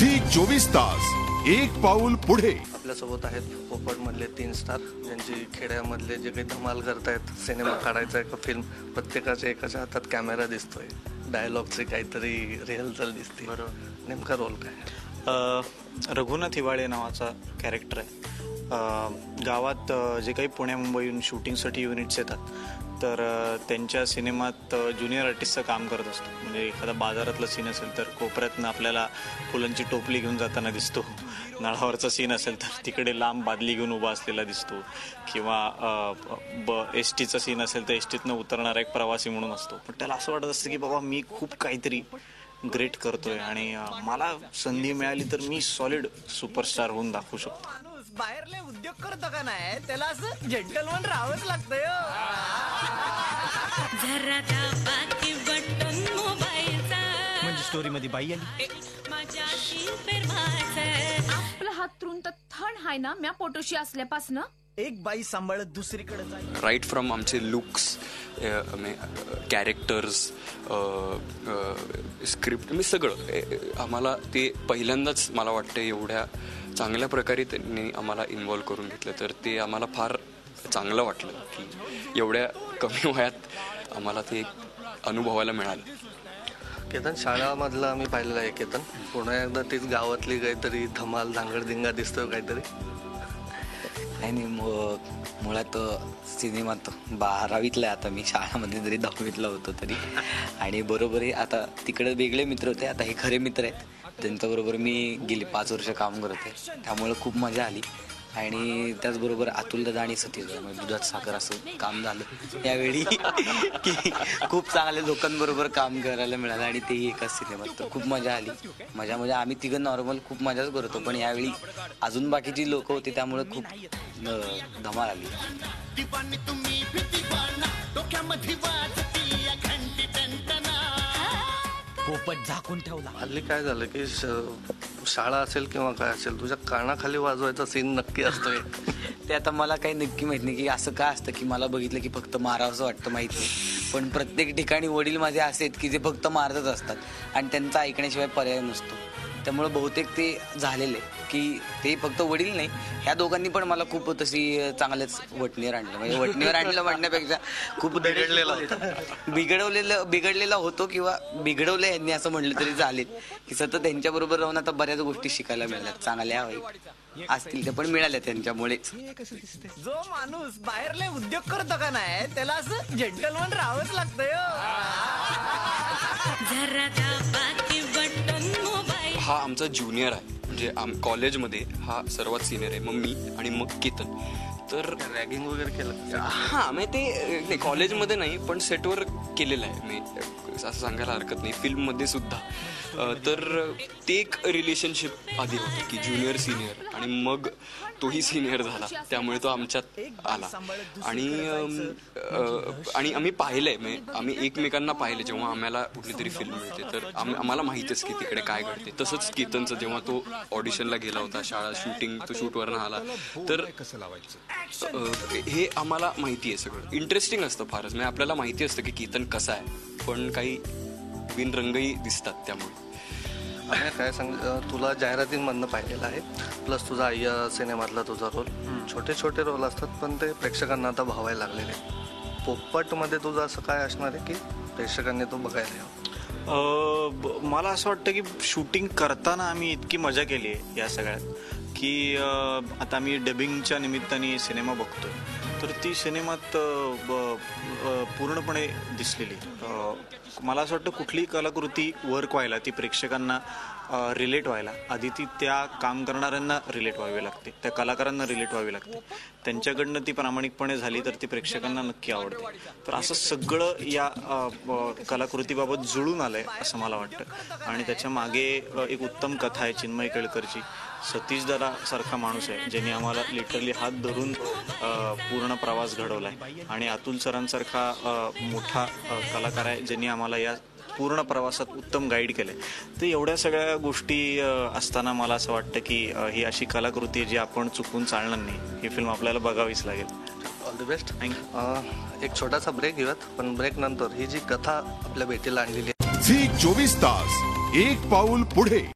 Zee 24 तास एक पाऊल पुढे. आपल्यासोबत आहेत पोपटमधले 3 स्टार ज्यांची खेड्यामधले जे काही धमाल करतायत. सिनेमा काढायचा आहे का फिल्म, प्रत्येकाच्या एकाच्या हातात कॅमेरा दिसतोय, डायलॉगचे काहीतरी रिहर्सल दिसते. बरोबर, नेमका रोल काय? रघुनाथ हिवाळे नावाचा कॅरेक्टर आहे. गावात जे काही पुण्या मुंबईहून शूटिंगसाठी युनिट्स येतात तर त्यांच्या सिनेमात ज्युनियर आर्टिस्टचं काम करत असतो. म्हणजे एखादा बाजारातलं सीन असेल तर कोपऱ्यातनं आपल्याला फुलांची टोपली घेऊन जाताना दिसतो. नळावरचा सीन असेल तर तिकडे लांब बादली घेऊन उभा असलेला दिसतो. किंवा एस टीचा सीन असेल तर एस टीतनं उतरणारा एक प्रवासी म्हणून असतो. पण त्याला असं वाटत असतं की बाबा मी खूप काहीतरी ग्रेट करतोय आणि मला संधी मिळाली तर मी सॉलिड सुपरस्टार होऊन दाखवू शकतो. बाहेरले उद्योग करतो का नाही त्याला असं जेंटलमन राहावंच लागतंय. म्हणजे स्टोरी मध्ये बाई आली. आपला हात तुरून तर थंड हाय ना म्या पोटोशी असल्यापासन. एक बाई सांभाळत दुसरीकडे जाईल. राईट फ्रॉम आमचे लुक्स, कॅरेक्टर्स, स्क्रिप्ट, मी सगळं आम्हाला ते पहिल्यांदाच मला वाटतं एवढ्या चांगल्या प्रकारे त्यांनी आम्हाला इन्व्हॉल्व करून घेतलं. तर ते आम्हाला फार चांगलं वाटलं की एवढ्या कमी वयात आम्हाला ते अनुभवायला मिळालं. केतन, शाळामधलं आम्ही पाहिलेलं आहे. केतन, पुन्हा एकदा तीच गावातली काहीतरी धमाल धांगडधिंगा दिसतोय काहीतरी. नाही, मुळात सिनेमात 12वीतला आहे आता मी. शाळामध्ये जरी 10वीतला होतो तरी. आणि बरोबर आहे, आता तिकडे वेगळे मित्र होते, आता हे खरे मित्र आहेत. त्यांच्याबरोबर मी गेली 5 वर्ष काम करत आहे, त्यामुळे खूप मजा आली. आणि त्याचबरोबर अतुल दादा आणि सतीश दादा म्हणजे दुधात साखर असं काम झालं यावेळी की खूप चांगल्या लोकांबरोबर काम करायला मिळालं आणि तेही एकाच सिनेमात. तर खूप मजा आली. मजा म्हणजे आम्ही तिघं नॉर्मल खूप मजाच करतो, पण यावेळी अजून बाकीची लोक होती त्यामुळे खूप धमाल आली. पोपट झाकून ठेवला. हल्ली काय झालं की शाळा असेल किंवा काय असेल, तुझ्या कानाखाली वाजवायचा सीन नक्की असतोय. ते आता मला काही नक्की माहित नाही की असं काय असतं की मला बघितलं की फक्त मारावंसं वाटतं, माहित नाही. पण प्रत्येक ठिकाणी वडील माझे असे आहेत की जे फक्त मारतच असतात आणि त्यांचा ऐकण्याशिवाय पर्याय नसतो. त्यामुळे बहुतेक ते झालेले की ते फक्त वडील नाही, ह्या दोघांनी पण मला खूप तशी चांगलंच वटणीवर आणलं. म्हणजे वटणीवर आणलं म्हणण्यापेक्षा खूप बिघडलेला होतो किंवा बिघडवलं यांनी असं म्हटलं तरी चालेल की सतत त्यांच्याबरोबर राहून आता बऱ्याच गोष्टी शिकायला मिळाल्यात. चांगल्या असतील ते पण मिळाल्या त्यांच्यामुळेच. जो माणूस बाहेरले उद्योग करतो का नाही त्याला असं जेंटलमन राहावंच लागतंय. हा आमचा ज्युनियर आहे, म्हणजे कॉलेजमध्ये हा सर्वात सिनियर आहे, मग मी आणि मग केतन. तर रॅगिंग वगैरे केलं? हां, म्हणजे ते कॉलेजमध्ये नाही पण सेटवर केलेलं आहे मी, असं सांगायला हरकत नाही. फिल्ममध्ये सुद्धा. तर ते एक रिलेशनशिप आधी होतं की ज्युनियर सिनियर, आणि मग तोही सिनियर झाला, त्यामुळे तो आमच्यात आला. आणि आम्ही पाहिलंय, म्हणजे आम्ही एकमेकांना पाहिलं जेव्हा आम्हाला कुठली तरी फिल्म मिळते तर आम्हाला माहितीच की तिकडे काय घडते. तसंच केतनचं जेव्हा तो ऑडिशनला गेला होता, शाळा शूटिंग तो शूटवरनं आला, तर हे आम्हाला माहिती आहे सगळं. इंटरेस्टिंग असतं फारच, म्हणजे आपल्याला माहिती असतं की केतन कसा आहे, पण काही बिनरंगही दिसतात. त्यामुळे काय सांग, तुला जाहिरातींमधनं पाहिलेलं आहे, प्लस तुझा आय्या सिनेमातला तुझा रोल. छोटे छोटे रोल असतात पण ते प्रेक्षकांना आता भावायला लागलेले. पोपटमध्ये तुझं असं काय असणार आहे की प्रेक्षकांनी तो बघायला यावं? मला असं वाटतं की शूटिंग करताना आम्ही इतकी मजा केली आहे या सगळ्यात की आता आम्ही डबिंगच्या निमित्ताने सिनेमा बघतोय तर ती सिनेमात पूर्णपणे दिसलेली. मला असं वाटतं कुठलीही कलाकृती वर्क व्हायला, ती प्रेक्षकांना रिलेट व्हायला आधी ती त्या काम करणाऱ्यांना रिलेट व्हावी लागते, त्या कलाकारांना रिलेट व्हावी लागते. त्यांच्याकडनं ती प्रामाणिकपणे झाली तर ती प्रेक्षकांना नक्की आवडते. तर असं सगळं या कलाकृतीबाबत जुळून आलंय असं मला वाटतं. आणि त्याच्या मागे एक उत्तम कथा आहे चिन्मय केळकरची. सतीश दादा सारखा माणूस आहे ज्यांनी आम्हाला लिटरली हात धरून पूर्ण प्रवास घडवलाय. आणि अतुल सरांसारखा मोठा कलाकार आहे ज्यांनी आम्हाला या पूर्ण प्रवासात उत्तम गाईड केलंय. तर एवढ्या सगळ्या गोष्टी असताना मला असं वाटतं की ही अशी कलाकृती आहे जी आपण चुकून चालणार नाही. ही फिल्म आपल्याला बघावीच लागेल. All the best. एक छोटासा ब्रेक घेऊयात, पण ब्रेक नंतर ही जी कथा आपल्या भेटीला आणलेली आहे. झी 24 तास एक पाऊल पुढे.